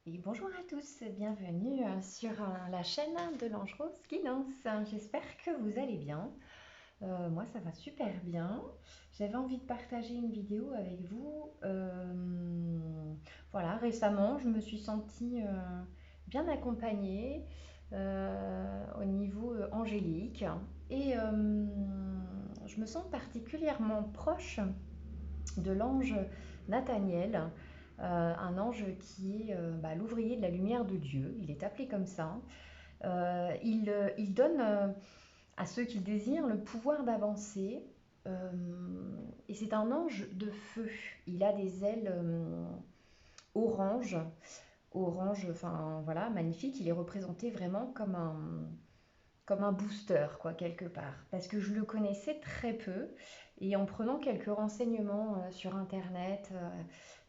Et bonjour à tous, bienvenue sur la chaîne de l'Ange Rose Guidance. J'espère que vous allez bien. Moi, ça va super bien. J'avais envie de partager une vidéo avec vous. Voilà, récemment, je me suis sentie bien accompagnée au niveau angélique et je me sens particulièrement proche de l'ange Nathaniel, un ange qui est l'ouvrier de la lumière de Dieu. Il est appelé comme ça. Il donne à ceux qui le désirent le pouvoir d'avancer. euh, et c'est un ange de feu. Il a des ailes orange, orange, enfin voilà, magnifique. Il est représenté vraiment comme un booster, quoi, quelque part. Parce que je le connaissais très peu. Et en prenant quelques renseignements sur Internet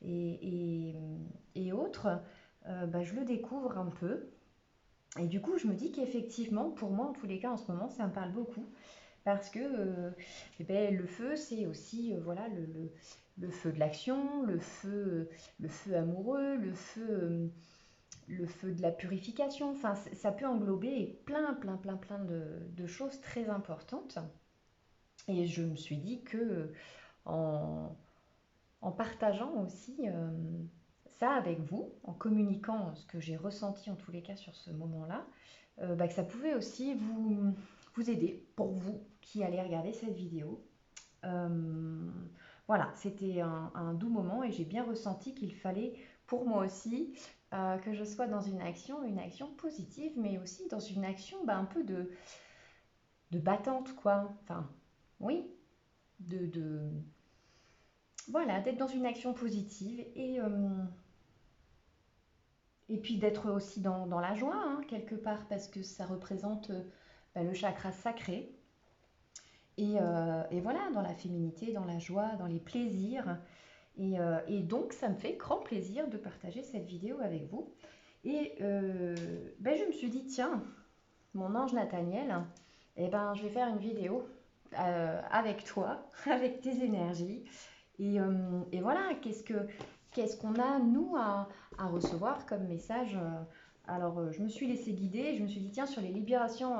et, et, et autres, je le découvre un peu. Et du coup, je me dis qu'effectivement, pour moi, en tous les cas, en ce moment, ça me parle beaucoup. Parce que le feu, c'est aussi voilà, le feu de l'action, le feu amoureux, le feu de la purification. Enfin, ça peut englober plein de choses très importantes. Et je me suis dit que en, en partageant aussi ça avec vous, en communiquant ce que j'ai ressenti en tous les cas sur ce moment-là, que ça pouvait aussi vous aider, pour vous qui allez regarder cette vidéo. Euh, voilà, c'était un doux moment et j'ai bien ressenti qu'il fallait pour moi aussi que je sois dans une action positive, mais aussi dans une action un peu de battante, quoi. Enfin, oui, de voilà, d'être dans une action positive et puis d'être aussi dans la joie, hein, quelque part, parce que ça représente le chakra sacré. Et voilà, dans la féminité, dans la joie, dans les plaisirs. Et donc, ça me fait grand plaisir de partager cette vidéo avec vous. Et je me suis dit, tiens, mon ange Nathaniel, je vais faire une vidéo avec toi, avec tes énergies. Et voilà, qu'est-ce qu'on a, nous, à recevoir comme message alors, je me suis laissée guider, je me suis dit, tiens, sur les libérations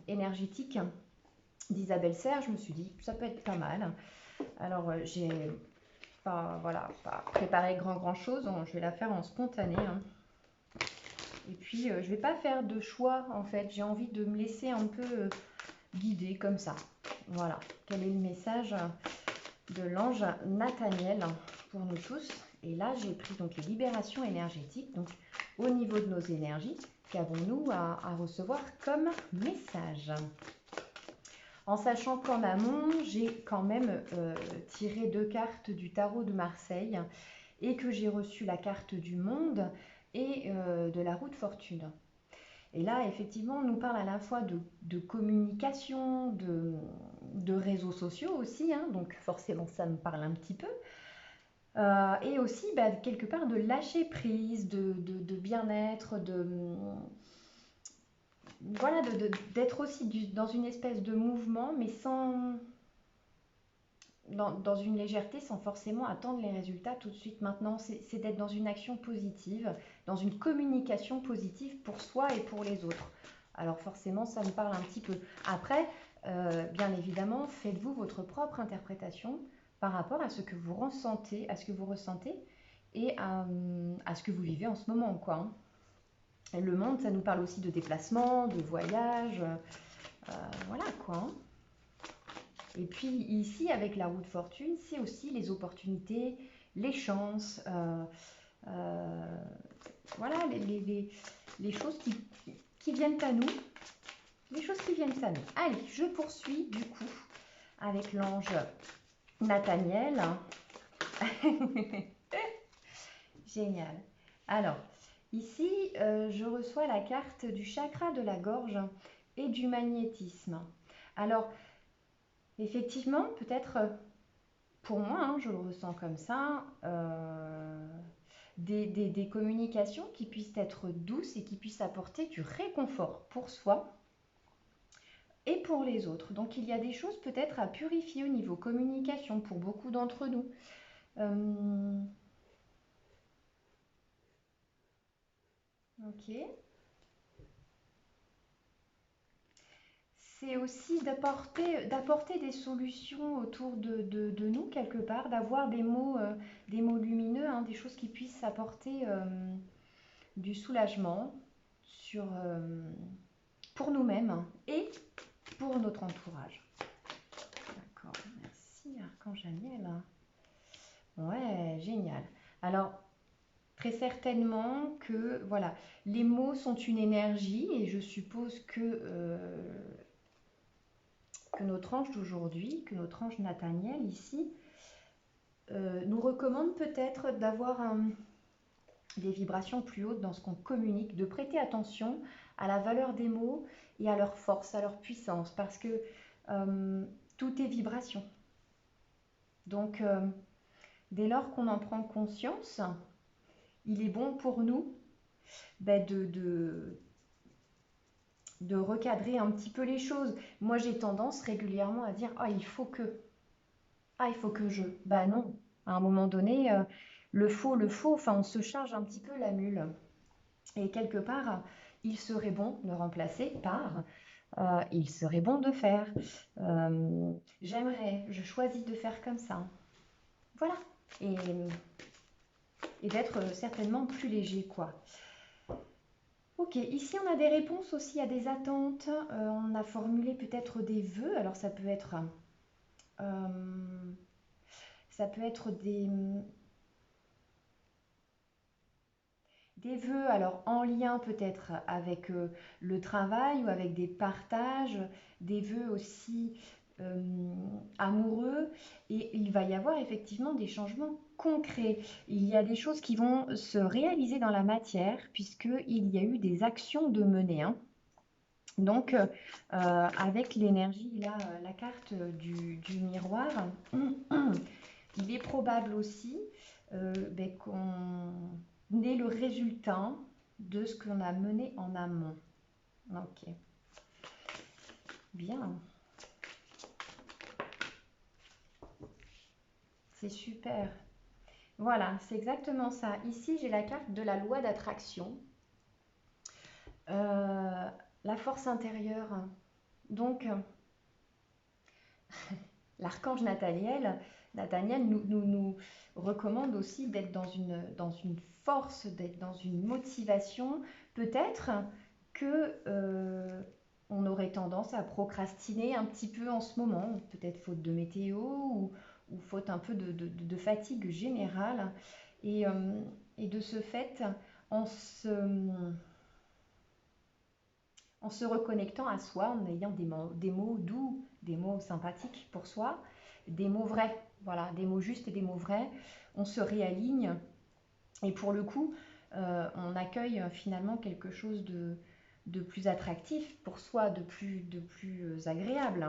énergétiques d'Isabelle Serre, je me suis dit, ça peut être pas mal. Alors, j'ai pas préparé grand chose, je vais la faire en spontané, hein. Et puis, je vais pas faire de choix, en fait, j'ai envie de me laisser un peu guider comme ça. Voilà, quel est le message de l'ange Nathaniel pour nous tous. Et là, j'ai pris donc les libérations énergétiques. Donc, au niveau de nos énergies, qu'avons-nous à recevoir comme message? En sachant qu'en amont, j'ai quand même tiré 2 cartes du tarot de Marseille et que j'ai reçu la carte du monde et de la roue de fortune. Et là, effectivement, on nous parle à la fois de communication, de réseaux sociaux aussi, hein, donc forcément ça me parle un petit peu. Et aussi, quelque part, de lâcher prise, de bien-être, voilà, d'être aussi dans une espèce de mouvement, mais dans une légèreté, sans forcément attendre les résultats tout de suite maintenant. C'est d'être dans une action positive, dans une communication positive pour soi et pour les autres. Alors forcément, ça me parle un petit peu. Après, bien évidemment, faites-vous votre propre interprétation par rapport à ce que vous ressentez, et à ce que vous vivez en ce moment, quoi, hein. Et le monde, ça nous parle aussi de déplacement, de voyage, voilà quoi, hein. Et puis ici, avec la roue de fortune, c'est aussi les opportunités, les chances, euh, voilà, les choses qui viennent à nous, les choses qui viennent à nous. Allez, je poursuis du coup avec l'ange Nathaniel. Génial. Alors, ici, je reçois la carte du chakra de la gorge et du magnétisme. Alors, effectivement, peut-être pour moi, hein, je le ressens comme ça, des communications qui puissent être douces et qui puissent apporter du réconfort pour soi et pour les autres. Donc il y a des choses peut-être à purifier au niveau communication pour beaucoup d'entre nous. Euh, Ok. C'est aussi d'apporter des solutions autour de nous quelque part, d'avoir des mots lumineux, hein, des choses qui puissent apporter du soulagement pour nous-mêmes et pour notre entourage. D'accord, merci Archange Daniel. Ouais, génial. Alors, très certainement que voilà, les mots sont une énergie et je suppose que notre ange d'aujourd'hui, que notre ange Nathaniel ici, nous recommande peut-être d'avoir des vibrations plus hautes dans ce qu'on communique, de prêter attention à la valeur des mots et à leur force, à leur puissance, parce que tout est vibration. Donc, dès lors qu'on en prend conscience, il est bon pour nous ben, de recadrer un petit peu les choses. Moi, j'ai tendance régulièrement à dire ah, il faut que. Ah, il faut que je. Bah non. À un moment donné, le faux, enfin, on se charge un petit peu la mule. Et quelque part, il serait bon de remplacer par il serait bon de faire. J'aimerais, je choisis de faire comme ça. Voilà. Et, et d'être certainement plus léger, quoi. Ok, ici on a des réponses aussi à des attentes. On a formulé peut-être des vœux. Alors euh, ça peut être des vœux, alors en lien peut-être avec le travail ou avec des partages, des vœux aussi euh, amoureux, et il va y avoir effectivement des changements concrets. Il y a des choses qui vont se réaliser dans la matière puisqu'il y a eu des actions de mener, hein. Donc, avec l'énergie, là, la carte du miroir, il est probable aussi ben, qu'on ait le résultat de ce qu'on a mené en amont. Ok, bien, c'est super. Voilà, c'est exactement ça. Ici, j'ai la carte de la loi d'attraction, Euh, la force intérieure. Donc, l'archange Nathaniel nous recommande aussi d'être dans une force, d'être dans une motivation. Peut-être que on aurait tendance à procrastiner un petit peu en ce moment, peut-être faute de météo ou faute un peu de fatigue générale. Et, euh, et de ce fait, en se, en se reconnectant à soi, en ayant des mots doux, des mots sympathiques pour soi, des mots vrais, voilà, des mots justes et des mots vrais, on se réaligne et pour le coup, on accueille finalement quelque chose de plus attractif pour soi, de plus agréable,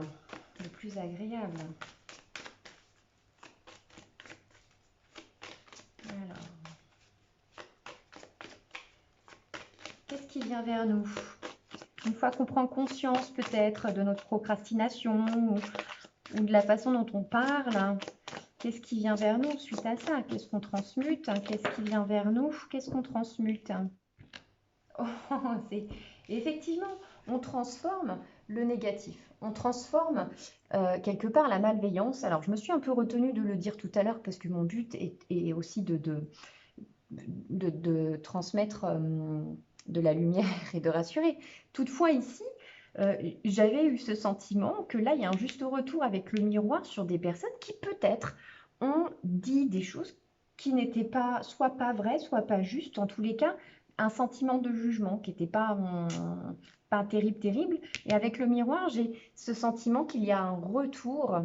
de plus agréable. Alors, qu'est-ce qui vient vers nous? Une fois qu'on prend conscience peut-être de notre procrastination ou de la façon dont on parle, qu'est-ce qui vient vers nous suite à ça? Qu'est-ce qu'on transmute? Qu'est-ce qui vient vers nous? Qu'est-ce qu'on transmute? Oh, c'est... Effectivement, on transforme le négatif. On transforme quelque part la malveillance. Alors, je me suis un peu retenue de le dire tout à l'heure parce que mon but est aussi de transmettre de la lumière et de rassurer. Toutefois, ici, j'avais eu ce sentiment que là, il y a un juste retour avec le miroir sur des personnes qui peut-être ont dit des choses qui n'étaient pas, soit pas vraies, soit pas justes, en tous les cas, un sentiment de jugement qui n'était pas terrible, terrible. Et avec le miroir, j'ai ce sentiment qu'il y a un retour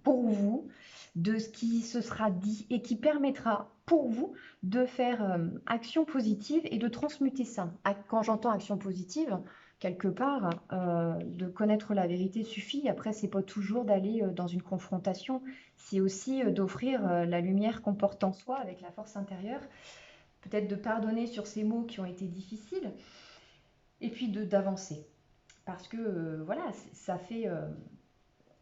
pour vous de ce qui se sera dit et qui permettra pour vous de faire action positive et de transmuter ça. Quand j'entends action positive, quelque part, de connaître la vérité suffit. Après, c'est pas toujours d'aller dans une confrontation, c'est aussi d'offrir la lumière qu'on porte en soi avec la force intérieure, peut-être de pardonner sur ces mots qui ont été difficiles et puis d'avancer. Parce que voilà, ça fait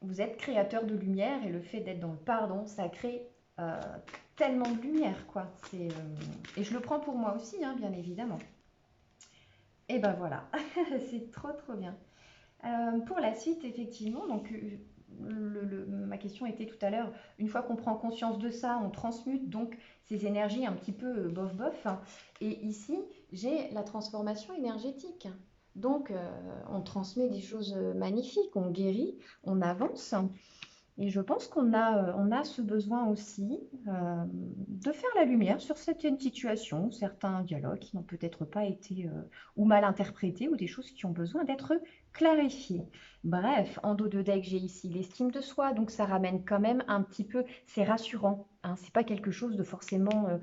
vous êtes créateur de lumière et le fait d'être dans le pardon, ça crée euh, tellement de lumière, quoi. Et je le prends pour moi aussi, hein, bien évidemment. Et ben voilà, c'est trop trop bien. Pour la suite, effectivement, donc ma question était tout à l'heure, une fois qu'on prend conscience de ça, on transmute donc ces énergies un petit peu bof bof, hein. Et ici, j'ai la transformation énergétique. Donc, on transmet des choses magnifiques, on guérit, on avance. Et je pense on a ce besoin aussi de faire la lumière sur certaines situations, certains dialogues qui n'ont peut-être pas été ou mal interprétés ou des choses qui ont besoin d'être clarifiées. Bref, en dos de deck, j'ai ici l'estime de soi, donc ça ramène quand même un petit peu, c'est rassurant, hein, c'est pas quelque chose de forcément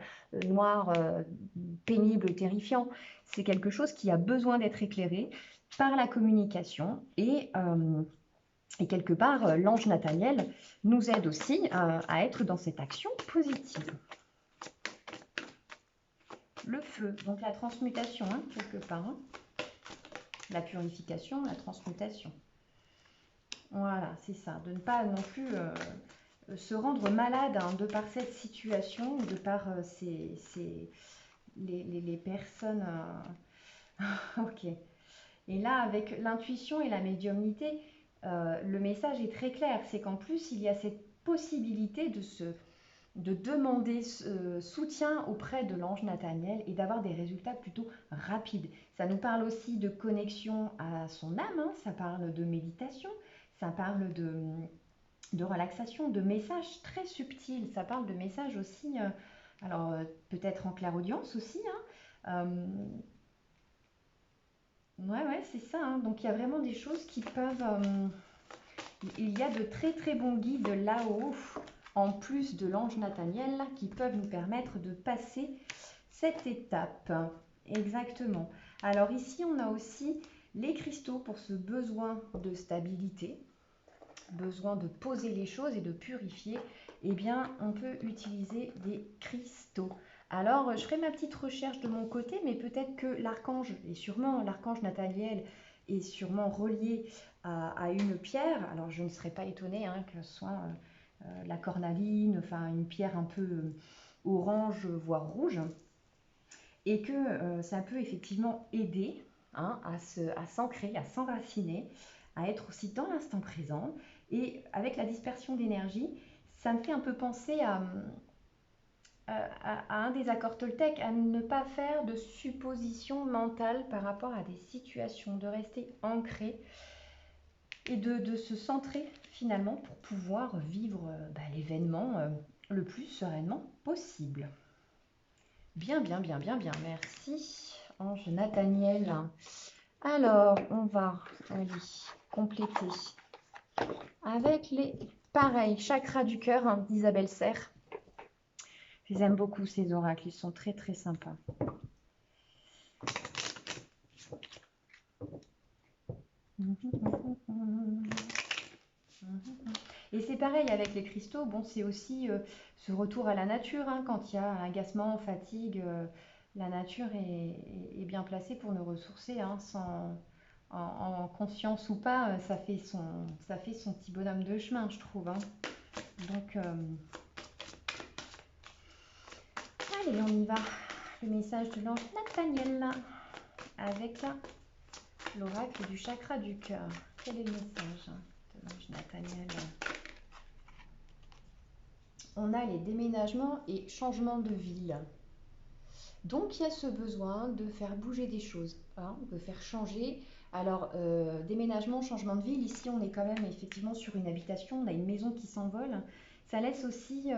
noir, pénible, terrifiant. C'est quelque chose qui a besoin d'être éclairé par la communication et quelque part, l'ange Nathaniel nous aide aussi à être dans cette action positive. Le feu, donc la transmutation, hein, quelque part. Hein. La purification, la transmutation. Voilà, c'est ça. De ne pas non plus se rendre malade hein, de par cette situation, de par les personnes... ok. Et là, avec l'intuition et la médiumnité, le message est très clair. C'est qu'en plus, il y a cette possibilité de demander soutien auprès de l'ange Nathaniel et d'avoir des résultats plutôt rapides. Ça nous parle aussi de connexion à son âme, hein, ça parle de méditation, ça parle de relaxation, de messages très subtils, ça parle de messages aussi, alors peut-être en clairaudience aussi, hein, ouais, c'est ça. Hein. Donc il y a vraiment des choses qui peuvent. Il y a de très très bons guides là-haut, en plus de l'ange Nathaniel, qui peuvent nous permettre de passer cette étape. Exactement. Alors ici, on a aussi les cristaux pour ce besoin de stabilité, besoin de poser les choses et de purifier. Eh bien, on peut utiliser des cristaux. Alors, je ferai ma petite recherche de mon côté, mais peut-être que l'archange, et sûrement l'archange Nathaniel, est sûrement relié à une pierre. Alors, je ne serais pas étonnée hein, que ce soit la cornaline, enfin une pierre un peu orange, voire rouge, et que ça peut effectivement aider hein, à s'ancrer, à s'enraciner, à être aussi dans l'instant présent. Et avec la dispersion d'énergie, ça me fait un peu penser à un des accords Toltec, à ne pas faire de suppositions mentales par rapport à des situations, de rester ancré et de se centrer finalement pour pouvoir vivre l'événement le plus sereinement possible. Bien, bien, bien, bien, bien. Merci, Ange Nathaniel. Alors, on va aller compléter avec les pareils chakras du cœur hein, d'Isabelle Serre. Je les aime beaucoup ces oracles, ils sont très très sympas. Et c'est pareil avec les cristaux, bon c'est aussi ce retour à la nature, hein, quand il y a agacement, fatigue, la nature est bien placée pour nous ressourcer, hein, en conscience ou pas, ça fait son petit bonhomme de chemin, je trouve. Hein. Donc, allez, on y va. Le message de l'ange Nathaniel avec l'oracle du chakra du cœur. Quel est le message de l'ange Nathaniel? On a les déménagements et changements de ville. Donc il y a ce besoin de faire bouger des choses, hein, de faire changer. Alors déménagement, changement de ville, ici on est quand même effectivement sur une habitation, on a une maison qui s'envole. Ça laisse aussi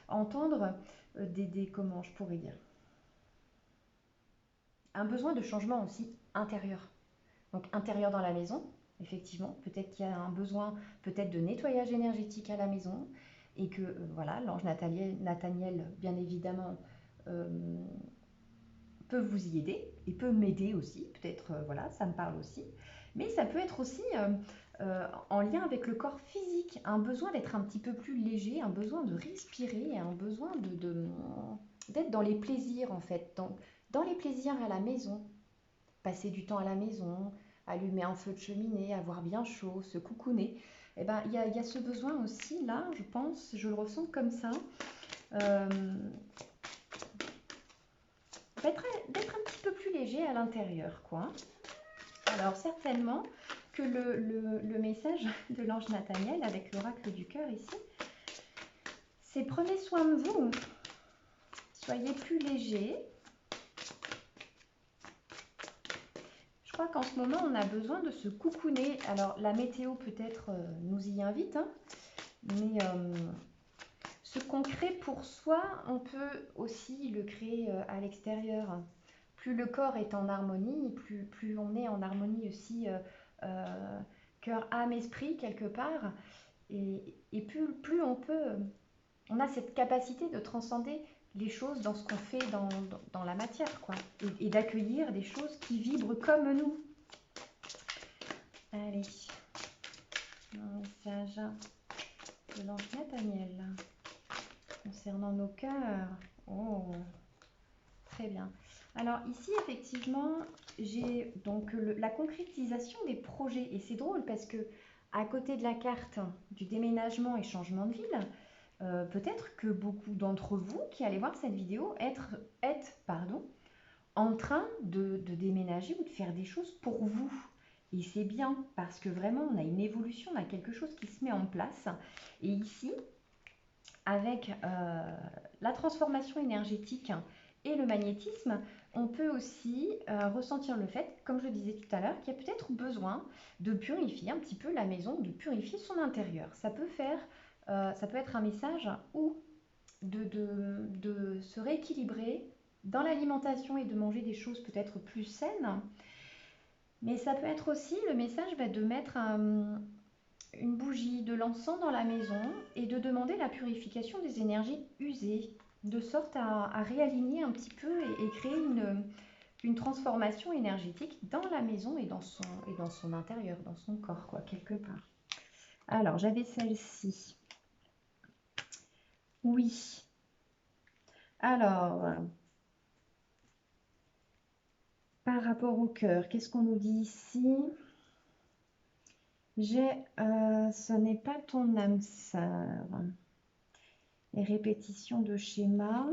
entendre comment je pourrais dire, un besoin de changement aussi intérieur. Donc intérieur dans la maison, effectivement, peut-être qu'il y a un besoin peut-être de nettoyage énergétique à la maison et que voilà, l'ange Nathaniel, bien évidemment, euh, peut vous y aider et peut m'aider aussi, peut-être, voilà, ça me parle aussi. Mais ça peut être aussi en lien avec le corps physique, un besoin d'être un petit peu plus léger, un besoin de respirer, un besoin d'être dans les plaisirs en fait, dans les plaisirs à la maison, passer du temps à la maison, allumer un feu de cheminée, avoir bien chaud, se coucouner. eh ben, il y a ce besoin aussi, là, je pense, je le ressens comme ça, euh, d'être un petit peu plus léger à l'intérieur, quoi. Alors, certainement que le message de l'ange Nathaniel avec l'oracle du cœur ici, c'est prenez soin de vous, soyez plus léger. Je crois qu'en ce moment, on a besoin de se coucouner. Alors, la météo peut-être nous y invite, hein, mais ce qu'on crée pour soi, on peut aussi le créer à l'extérieur. Plus le corps est en harmonie, plus on est en harmonie aussi cœur, âme, esprit quelque part. Et plus on a cette capacité de transcender les choses dans ce qu'on fait dans la matière, quoi. Et d'accueillir des choses qui vibrent comme nous. Allez, un message de l'ange Nathaniel concernant nos cœurs. Oh, très bien. Alors ici, effectivement, j'ai donc la concrétisation des projets. Et c'est drôle parce que à côté de la carte du déménagement et changement de ville, peut-être que beaucoup d'entre vous qui allez voir cette vidéo pardon, en train de déménager ou de faire des choses pour vous. Et c'est bien parce que vraiment on a une évolution, on a quelque chose qui se met en place. Et ici, avec la transformation énergétique et le magnétisme, on peut aussi ressentir le fait, comme je disais tout à l'heure, qu'il y a peut-être besoin de purifier un petit peu la maison, de purifier son intérieur. Ça peut être un message ou de se rééquilibrer dans l'alimentation et de manger des choses peut-être plus saines. Mais ça peut être aussi le message de mettre une bougie, de l'encens dans la maison et de demander la purification des énergies usées, de sorte à réaligner un petit peu et créer une transformation énergétique dans la maison et dans son intérieur, dans son corps, quoi, quelque part. Alors, j'avais celle-ci. Oui. Alors, par rapport au cœur, qu'est-ce qu'on nous dit ici? Ce n'est pas ton âme sœur. Et répétition de schéma.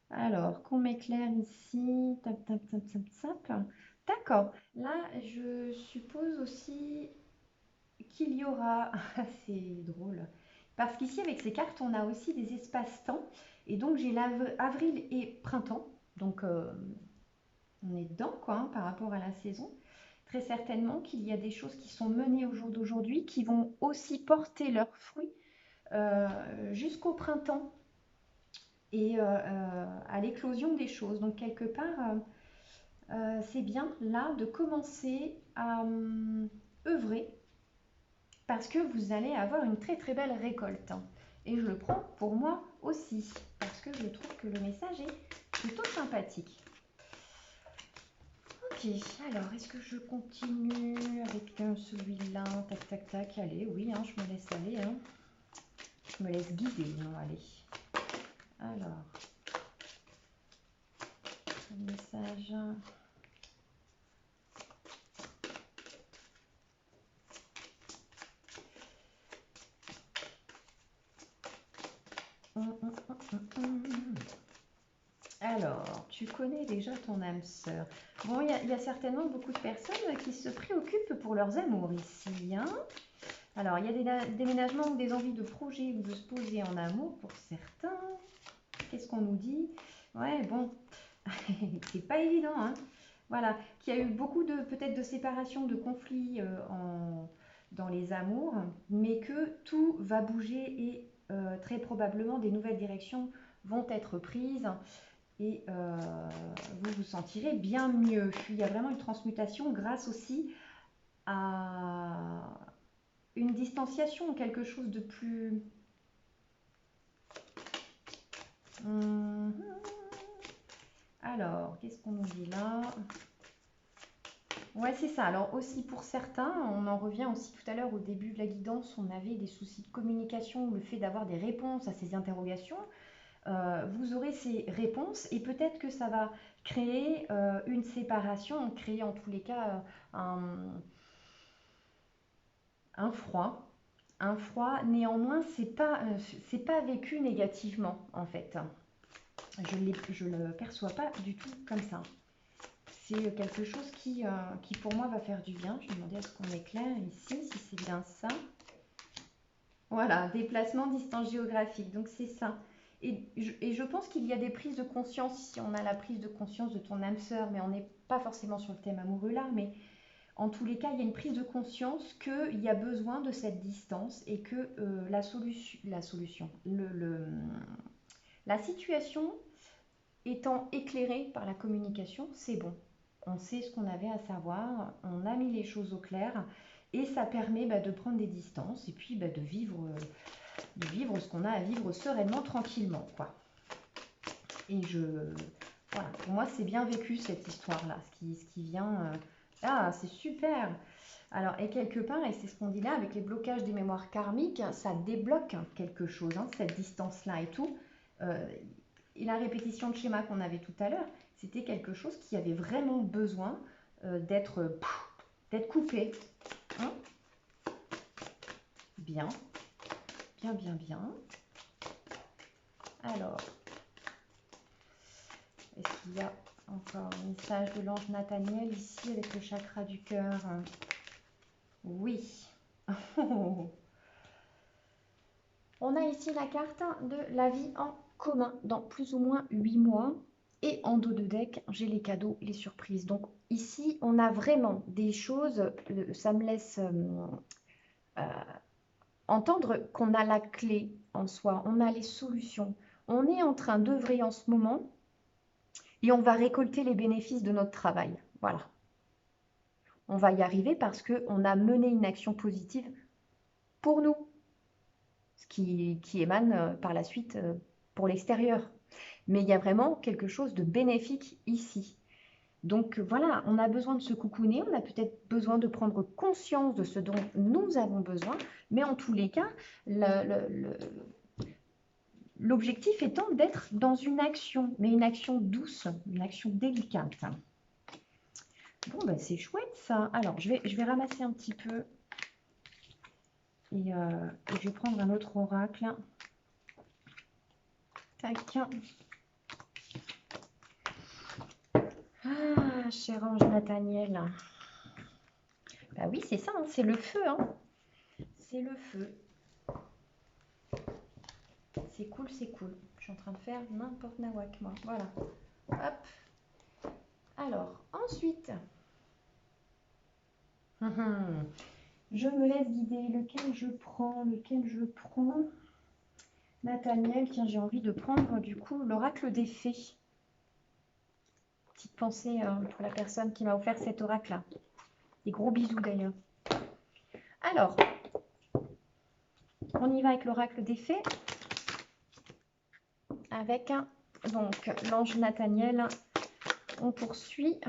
Alors, qu'on m'éclaire ici. Tap, tap, tap, tap, tap. D'accord. Là, je suppose aussi qu'il y aura... C'est drôle. Parce qu'ici, avec ces cartes, on a aussi des espaces-temps. Et donc, j'ai l'avril et printemps. Donc, on est dedans, quoi, hein, par rapport à la saison. Très certainement qu'il y a des choses qui sont menées au jour d'aujourd'hui qui vont aussi porter leurs fruits jusqu'au printemps et à l'éclosion des choses. Donc, quelque part, c'est bien là de commencer à œuvrer parce que vous allez avoir une très très belle récolte. Et je le prends pour moi aussi parce que je trouve que le message est plutôt sympathique. Ok, alors est-ce que je continue avec celui-là? Tac, tac, tac, allez, oui, hein, je me laisse aller. Hein. Je me laisse guider, hein, allez. Alors, un message. Alors, tu connais déjà ton âme sœur. Bon, il y a certainement beaucoup de personnes qui se préoccupent pour leurs amours ici. Hein. Alors, il y a des déménagements ou des envies de projet ou de se poser en amour pour certains. Qu'est-ce qu'on nous dit? Ouais, bon, c'est pas évident. Hein. Voilà, qu'il y a eu beaucoup peut-être de séparations, de conflits dans les amours, mais que tout va bouger et très probablement des nouvelles directions vont être prises et vous vous sentirez bien mieux. Il y a vraiment une transmutation grâce aussi à une distanciation, quelque chose de plus... Alors, qu'est-ce qu'on nous dit là? Ouais, c'est ça. Alors aussi pour certains, on en revient aussi tout à l'heure au début de la guidance, on avait des soucis de communication, le fait d'avoir des réponses à ces interrogations. Vous aurez ces réponses et peut-être que ça va créer une séparation, créer en tous les cas un froid. Néanmoins, c'est pas vécu négativement en fait. Je le perçois pas du tout comme ça. C'est quelque chose qui pour moi va faire du bien. Je vais demander à ce qu'on éclaire ici, si c'est bien ça. Voilà, déplacement, distance géographique. Donc c'est ça. Et je pense qu'il y a des prises de conscience. Si on a la prise de conscience de ton âme sœur, mais on n'est pas forcément sur le thème amoureux là, mais en tous les cas, il y a une prise de conscience qu'il y a besoin de cette distance et que la situation étant éclairée par la communication, c'est bon. On sait ce qu'on avait à savoir, on a mis les choses au clair et ça permet de prendre des distances et puis de vivre ce qu'on a à vivre sereinement, tranquillement, quoi. Et voilà, pour moi, c'est bien vécu cette histoire-là, ce qui vient. Ah, c'est super! Alors, et quelque part, et c'est ce qu'on dit là, avec les blocages des mémoires karmiques, ça débloque quelque chose, hein, cette distance-là et tout. Et la répétition de schéma qu'on avait tout à l'heure, c'était quelque chose qui avait vraiment besoin d'être coupé. Hein? Bien, bien, bien, bien. Alors, est-ce qu'il y a encore un message de l'ange Nathaniel ici avec le chakra du cœur? Oui. On a ici la carte de la vie en commun dans plus ou moins 8 mois. Et en dos de deck, j'ai les cadeaux, les surprises. Donc ici, on a vraiment des choses, ça me laisse entendre qu'on a la clé en soi, on a les solutions. On est en train d'œuvrer en ce moment et on va récolter les bénéfices de notre travail. Voilà. On va y arriver parce qu'on a mené une action positive pour nous, ce qui émane par la suite pour l'extérieur. Mais il y a vraiment quelque chose de bénéfique ici. Donc voilà, on a besoin de se coucouner, on a peut-être besoin de prendre conscience de ce dont nous avons besoin, mais en tous les cas, l'objectif étant d'être dans une action, mais une action douce, une action délicate. Bon, ben c'est chouette ça. Alors, je vais ramasser un petit peu et je vais prendre un autre oracle. Tac. Ah, cher ange Nathaniel. Bah oui, c'est ça, hein, c'est le feu. Hein. C'est le feu. C'est cool, c'est cool. Je suis en train de faire n'importe nawak, moi. Voilà. Hop. Alors, ensuite, je me laisse guider. Lequel je prends? Nathaniel, tiens, j'ai envie de prendre du coup l'oracle des fées. Petite pensée pour la personne qui m'a offert cet oracle-là. Des gros bisous d'ailleurs. Alors, on y va avec l'oracle des fées. Avec donc l'ange Nathaniel. On poursuit.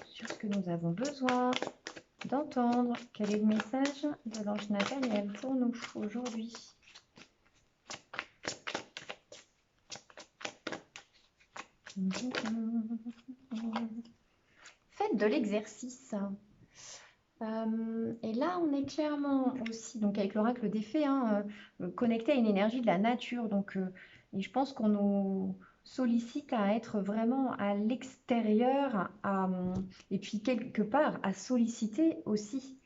Sur ce que nous avons besoin d'entendre. Quel est le message de l'ange Nathaniel pour nous aujourd'hui? Faites de l'exercice. Et là, on est clairement aussi, donc avec l'oracle des fées, connecté à une énergie de la nature. Donc, et je pense qu'on nous sollicite à être vraiment à l'extérieur, et puis quelque part à solliciter aussi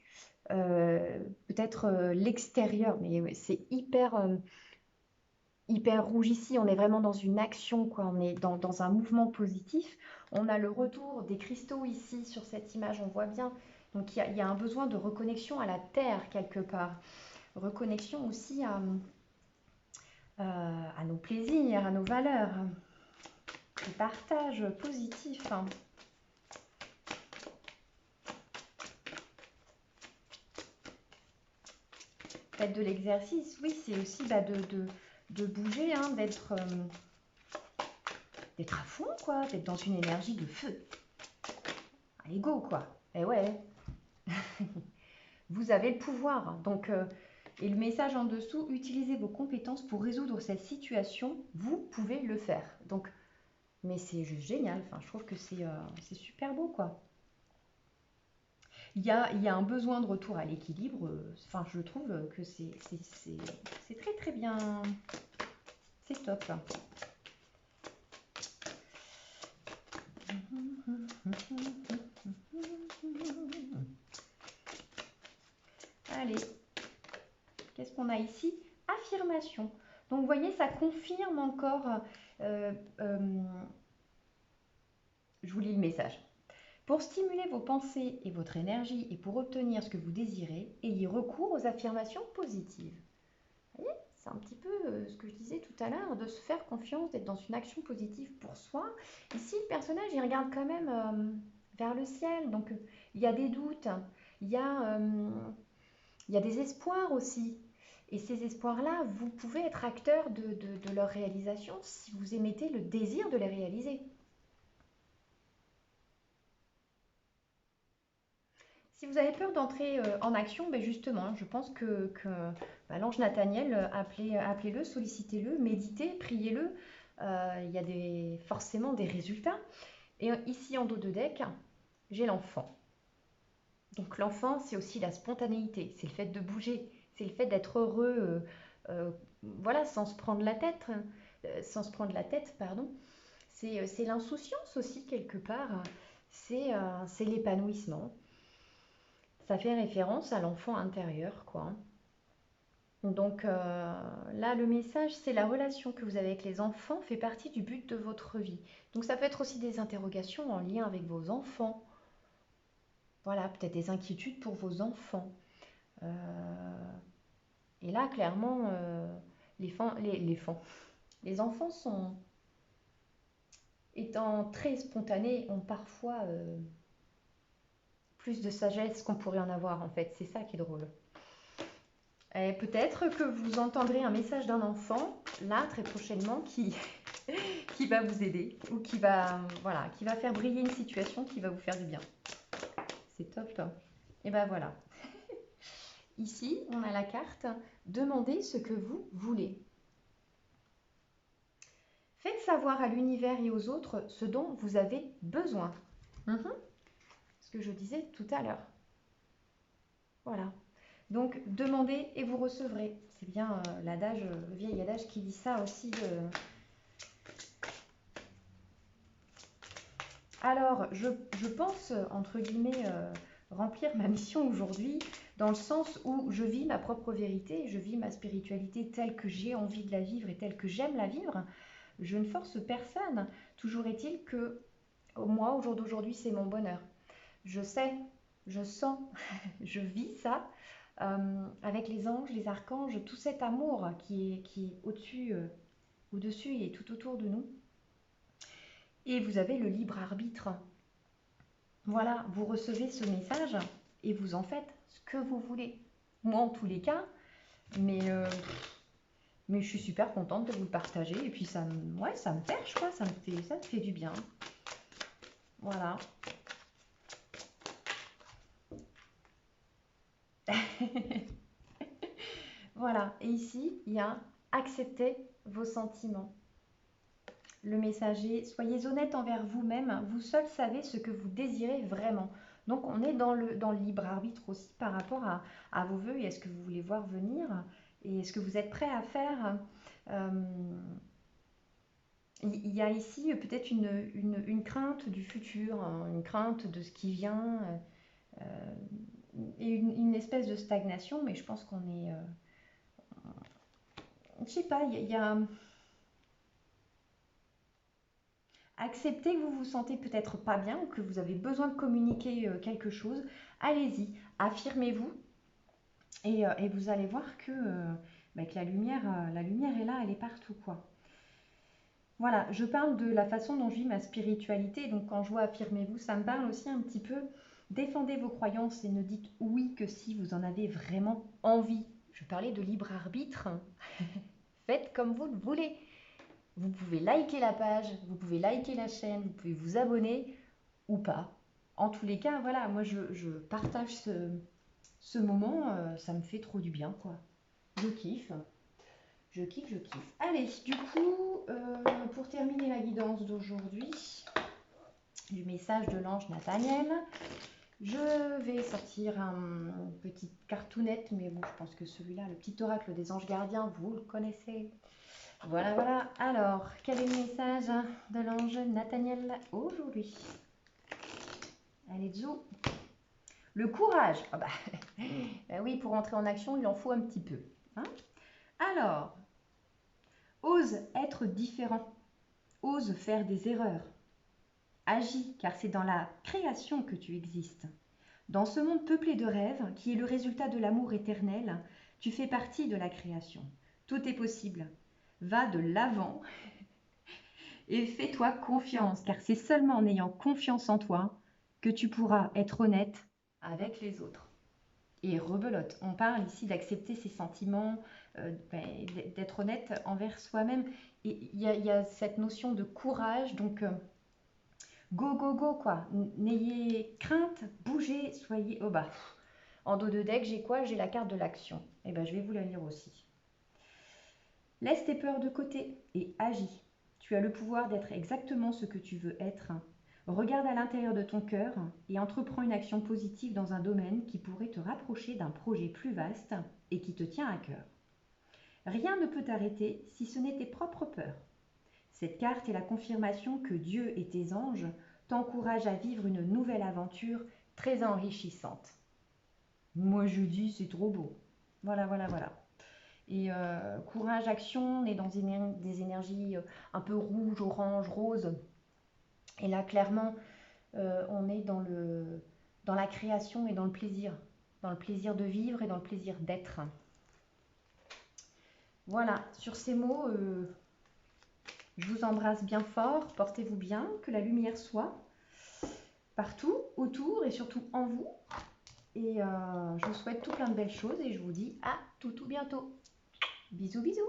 peut-être l'extérieur. Mais ouais, c'est hyper rouge ici. On est vraiment dans une action, quoi. On est dans un mouvement positif. On a le retour des cristaux ici sur cette image, on voit bien. Donc il y a un besoin de reconnexion à la terre quelque part. Reconnexion aussi à nos plaisirs, à nos valeurs. Des partages positifs. Faites de l'exercice, oui, c'est aussi de bouger, d'être à fond, quoi, d'être dans une énergie de feu. Ego, quoi. Et ouais. Vous avez le pouvoir. Donc, et le message en dessous, utilisez vos compétences pour résoudre cette situation. Vous pouvez le faire. Donc, Mais c'est juste génial. Enfin, je trouve que c'est super beau, quoi. Il y a un besoin de retour à l'équilibre. Enfin, je trouve que c'est très très bien. C'est top. Allez, qu'est-ce qu'on a ici? Affirmation. Donc, vous voyez, ça confirme encore. euh, euh, je vous lis le message. Pour stimuler vos pensées et votre énergie et pour obtenir ce que vous désirez, ayez recours aux affirmations positives. Vous voyez, c'est un petit peu ce que je disais tout à l'heure, de se faire confiance, d'être dans une action positive pour soi. Ici, le personnage, il regarde quand même vers le ciel, donc il y a des doutes, il y a, euh, il y a des espoirs aussi. Et ces espoirs-là, vous pouvez être acteur de leur réalisation si vous émettez le désir de les réaliser. Si vous avez peur d'entrer en action, ben justement, je pense que ben, l'ange Nathaniel, appelez-le, sollicitez-le, méditez, priez-le. Il y a forcément des résultats. Et ici, en dos de deck, j'ai l'enfant. Donc l'enfant, c'est aussi la spontanéité, c'est le fait de bouger, c'est le fait d'être heureux, voilà, sans se prendre la tête, pardon. C'est l'insouciance aussi, quelque part. C'est l'épanouissement. Ça fait référence à l'enfant intérieur, quoi. Donc là, le message, c'est la relation que vous avez avec les enfants fait partie du but de votre vie. Donc ça peut être aussi des interrogations en lien avec vos enfants. Voilà, peut-être des inquiétudes pour vos enfants. Et là, clairement, les enfants sont, étant très spontanés, ont parfois plus de sagesse qu'on pourrait en avoir, en fait. C'est ça qui est drôle. Et peut-être que vous entendrez un message d'un enfant, là, très prochainement, qui va vous aider ou voilà, qui va faire briller une situation qui va vous faire du bien. C'est top. Et ben voilà. Ici, on a la carte « Demandez ce que vous voulez ». Faites savoir à l'univers et aux autres ce dont vous avez besoin. Ce que je disais tout à l'heure. Voilà. Donc, demandez et vous recevrez. C'est bien l'adage, le vieil adage qui dit ça aussi. Alors, je pense, entre guillemets, remplir ma mission aujourd'hui, dans le sens où je vis ma propre vérité, je vis ma spiritualité telle que j'ai envie de la vivre et telle que j'aime la vivre. Je ne force personne. Toujours est-il que moi, au jour d'aujourd'hui, c'est mon bonheur. Je sais, je sens, je vis ça avec les anges, les archanges, tout cet amour qui est au-dessus, au-dessus et tout autour de nous. Et vous avez le libre arbitre. Voilà, vous recevez ce message et vous en faites ce que vous voulez. Moi, en tous les cas, mais je suis super contente de vous le partager. Et puis, ouais, ça me perche, quoi. Ça me fait du bien. Voilà. Voilà. Et ici, il y a accepter vos sentiments. Le messager, soyez honnête envers vous-même. Vous seul savez ce que vous désirez vraiment. Donc, on est dans le libre arbitre aussi par rapport à vos vœux et à ce que vous voulez voir venir et ce que vous êtes prêt à faire. Euh, il y a ici peut-être une crainte du futur, hein, une crainte de ce qui vient et une espèce de stagnation, mais je pense qu'on est... je sais pas, il y a acceptez que vous vous sentez peut-être pas bien ou que vous avez besoin de communiquer quelque chose. Allez-y, affirmez-vous et vous allez voir que la lumière est là, elle est partout, quoi. Voilà, je parle de la façon dont je vis ma spiritualité. Donc quand je vois affirmez-vous, ça me parle aussi un petit peu. Défendez vos croyances et ne dites oui que si vous en avez vraiment envie. Je parlais de libre arbitre. Faites comme vous le voulez. Vous pouvez liker la page, vous pouvez liker la chaîne, vous pouvez vous abonner ou pas. En tous les cas, voilà, moi je partage ce moment, ça me fait trop du bien, quoi. Je kiffe. Je kiffe, je kiffe. Allez, du coup, pour terminer la guidance d'aujourd'hui, du message de l'ange Nathaniel, je vais sortir une petite cartoonette, mais bon, je pense que celui-là, le petit oracle des anges gardiens, vous le connaissez. Voilà, voilà. Alors, quel est le message de l'ange Nathaniel aujourd'hui? Allez, Joe. Le courage. Ah bah, ben oui, pour entrer en action, il en faut un petit peu. Hein? Alors, ose être différent. Ose faire des erreurs. Agis, car c'est dans la création que tu existes. Dans ce monde peuplé de rêves, qui est le résultat de l'amour éternel, tu fais partie de la création. Tout est possible. Va de l'avant et fais-toi confiance, car c'est seulement en ayant confiance en toi que tu pourras être honnête avec les autres. Et rebelote, on parle ici d'accepter ses sentiments, d'être honnête envers soi-même. Et il y a cette notion de courage, donc go, go, go, quoi. N'ayez crainte, bougez, soyez... Oh bah, en dos de deck, j'ai quoi? J'ai la carte de l'action. Et ben, je vais vous la lire aussi. Laisse tes peurs de côté et agis. Tu as le pouvoir d'être exactement ce que tu veux être. Regarde à l'intérieur de ton cœur et entreprends une action positive dans un domaine qui pourrait te rapprocher d'un projet plus vaste et qui te tient à cœur. Rien ne peut t'arrêter si ce n'est tes propres peurs. Cette carte est la confirmation que Dieu et tes anges t'encouragent à vivre une nouvelle aventure très enrichissante. Moi je dis c'est trop beau. Voilà, voilà, voilà. Et courage, action, on est dans des énergies un peu rouge, orange, rose. Et là, clairement, on est dans la création et dans le plaisir. Dans le plaisir de vivre et dans le plaisir d'être. Voilà, sur ces mots, je vous embrasse bien fort. Portez-vous bien, que la lumière soit partout, autour et surtout en vous. Et je vous souhaite tout plein de belles choses et je vous dis à tout bientôt. Bisous, bisous.